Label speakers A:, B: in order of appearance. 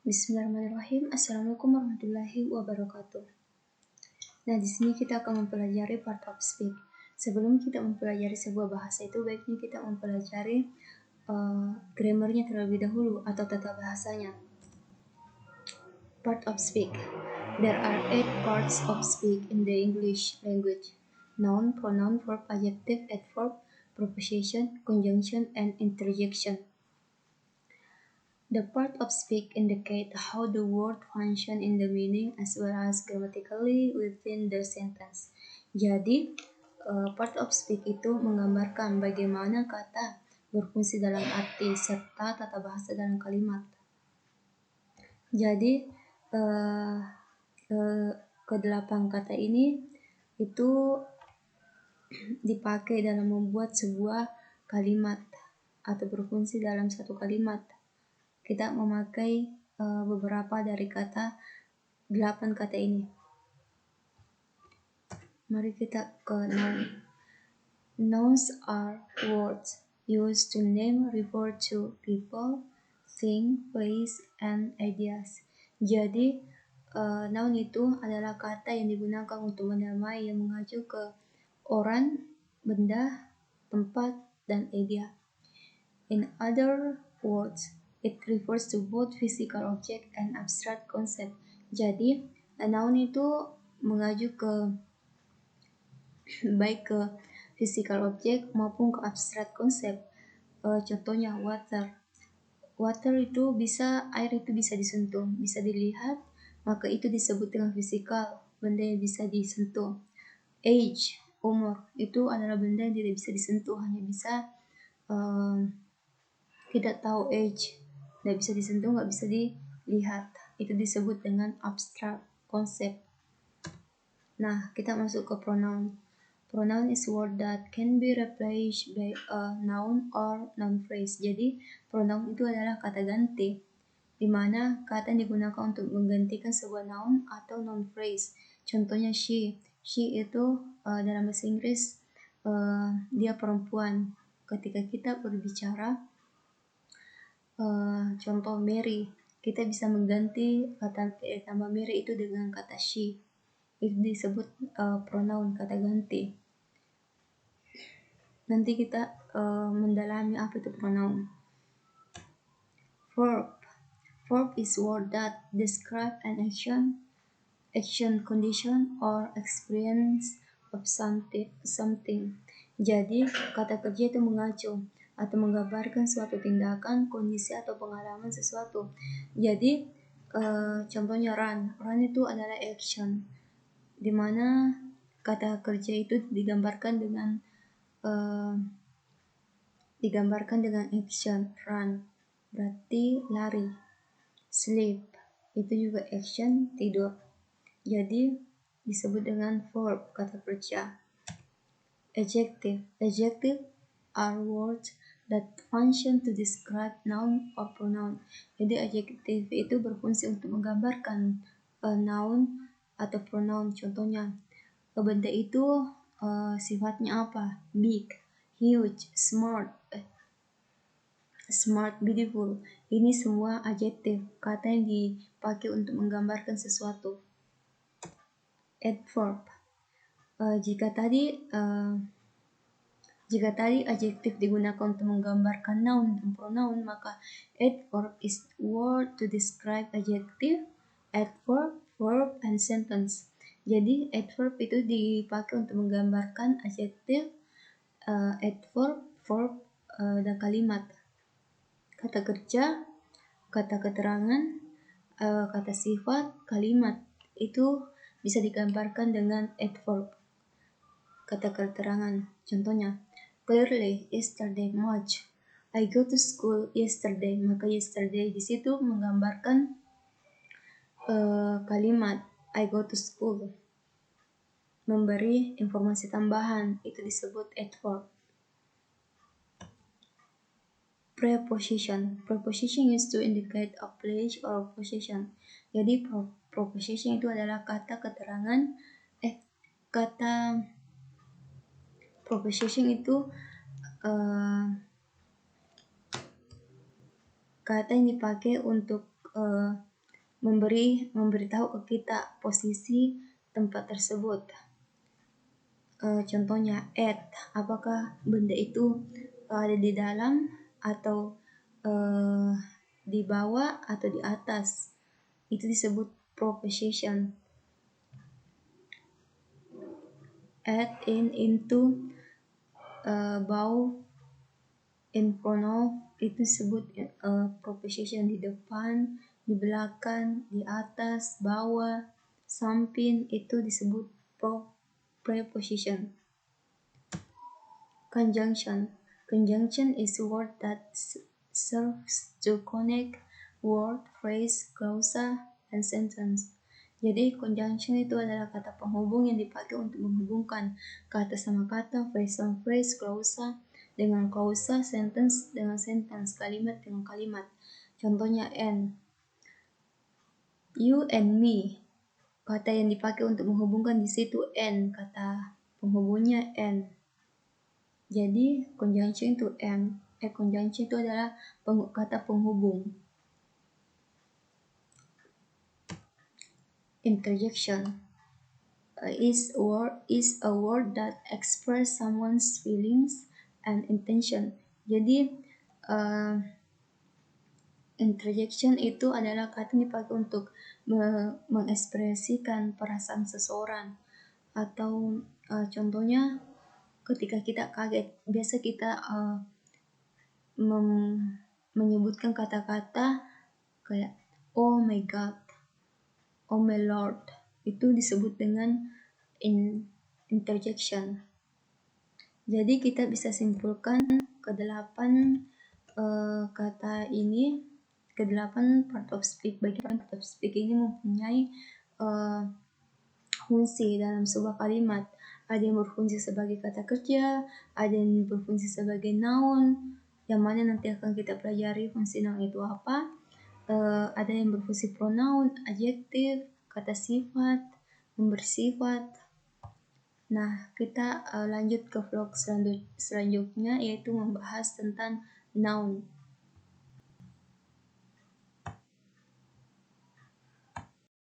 A: Bismillahirrahmanirrahim. Assalamualaikum warahmatullahi wabarakatuh. Nah, di sini kita akan mempelajari part of speak. Sebelum kita mempelajari sebuah bahasa itu baiknya kita mempelajari grammarnya terlebih dahulu atau tata bahasanya. Part of speak. There are 8 parts of speak in the English language: noun, pronoun, verb, adjective, adverb, preposition, conjunction, and interjection. The part of speak indicate how the word function in the meaning as well as grammatically within the sentence. Jadi, part of speak itu menggambarkan bagaimana kata berfungsi dalam arti serta tata bahasa dalam kalimat. Jadi, kedelapan kata ini itu dipakai dalam membuat sebuah kalimat atau berfungsi dalam satu kalimat. Kita memakai beberapa dari 8 kata ini. Mari kita ke noun. Nouns are words used to name, refer to people, thing, place, and ideas. Jadi, noun itu adalah kata yang digunakan untuk menamai yang mengacu ke orang, benda, tempat, dan idea. In other words, it refers to both physical object and abstract concept. Jadi, noun itu mengacu ke baik ke physical object maupun ke abstract concept. Contohnya water. Water itu air itu bisa disentuh, bisa dilihat, maka itu disebut dengan physical, benda yang bisa disentuh. Age, umur, itu adalah benda yang tidak bisa disentuh, hanya bisa tidak tahu age, tidak bisa disentuh, nggak bisa dilihat. Itu disebut dengan abstract concept. Nah, kita masuk ke pronoun. Pronoun is word that can be replaced by a noun or noun phrase. Jadi, pronoun itu adalah kata ganti, di mana kata yang digunakan untuk menggantikan sebuah noun atau noun phrase. Contohnya she. She itu dalam bahasa Inggris dia perempuan. Ketika kita berbicara contoh Mary, kita bisa mengganti kata tambah Mary itu dengan kata she. Itu disebut pronoun, kata ganti. Nanti kita mendalami apa itu pronoun. Verb. Verb is word that describe an action, condition, or experience of something. Jadi, kata kerja itu mengacu atau menggambarkan suatu tindakan, kondisi, atau pengalaman sesuatu. Jadi, contohnya run. Run itu adalah action, di mana kata kerja itu digambarkan dengan action, run, berarti lari. Sleep, itu juga action, tidur. Jadi, disebut dengan verb, kata kerja. Adjective. Adjective are words that function to describe noun or pronoun. Jadi adjective itu berfungsi untuk menggambarkan noun atau pronoun. Contohnya, benda itu sifatnya apa? Big, huge, smart, beautiful. Ini semua adjective, kata yang dipakai untuk menggambarkan sesuatu. Adverb. Jika tadi adjective digunakan untuk menggambarkan noun dan pronoun, maka adverb is word to describe adjective, adverb, verb, and sentence. Jadi adverb itu dipakai untuk menggambarkan adjective, adverb, verb, dan kalimat. Kata kerja, kata keterangan, kata sifat, kalimat itu bisa digambarkan dengan adverb, kata keterangan. Contohnya, clearly yesterday March, I go to school yesterday. Maka yesterday di situ menggambarkan kalimat I go to school, memberi informasi tambahan, itu disebut adverb. Preposition. Preposition used to indicate a place or position. Jadi preposition itu adalah preposition itu kata yang dipakai untuk memberitahu ke kita posisi tempat tersebut. Contohnya at, apakah benda itu ada di dalam atau di bawah atau di atas. Itu disebut proposition. At, in, into, above, in front of, itu disebut proposition. Di depan, di belakang, di atas, bawah, samping, itu disebut preposition. Conjunction. Conjunction is a word that serves to connect word, phrase, clause, and sentence. Jadi conjunction itu adalah kata penghubung yang dipakai untuk menghubungkan kata sama kata, phrase sama phrase, clause dengan clause, sentence dengan sentence, kalimat dengan kalimat. Contohnya and. You and me. Kata yang dipakai untuk menghubungkan di situ and, kata penghubungnya and. Jadi conjunction itu and. Conjunction itu adalah kata penghubung. Interjection is a word that express someone's feelings and intention. Jadi interjection itu adalah kata yang dipakai untuk mengekspresikan perasaan seseorang. Atau contohnya ketika kita kaget, biasa kita menyebutkan kata-kata kayak oh my god, oh my lord, itu disebut dengan interjection. Jadi kita bisa simpulkan ke-8 kata ini, ke-8 part of speak. Bagian part of speak ini mempunyai fungsi dalam sebuah kalimat. Ada yang berfungsi sebagai kata kerja, ada yang berfungsi sebagai noun, yang mana nanti akan kita pelajari fungsi noun itu apa. Ada yang berfungsi pronoun, adjektif, kata sifat, memberi sifat. Nah, kita lanjut ke vlog selanjutnya, yaitu membahas tentang noun.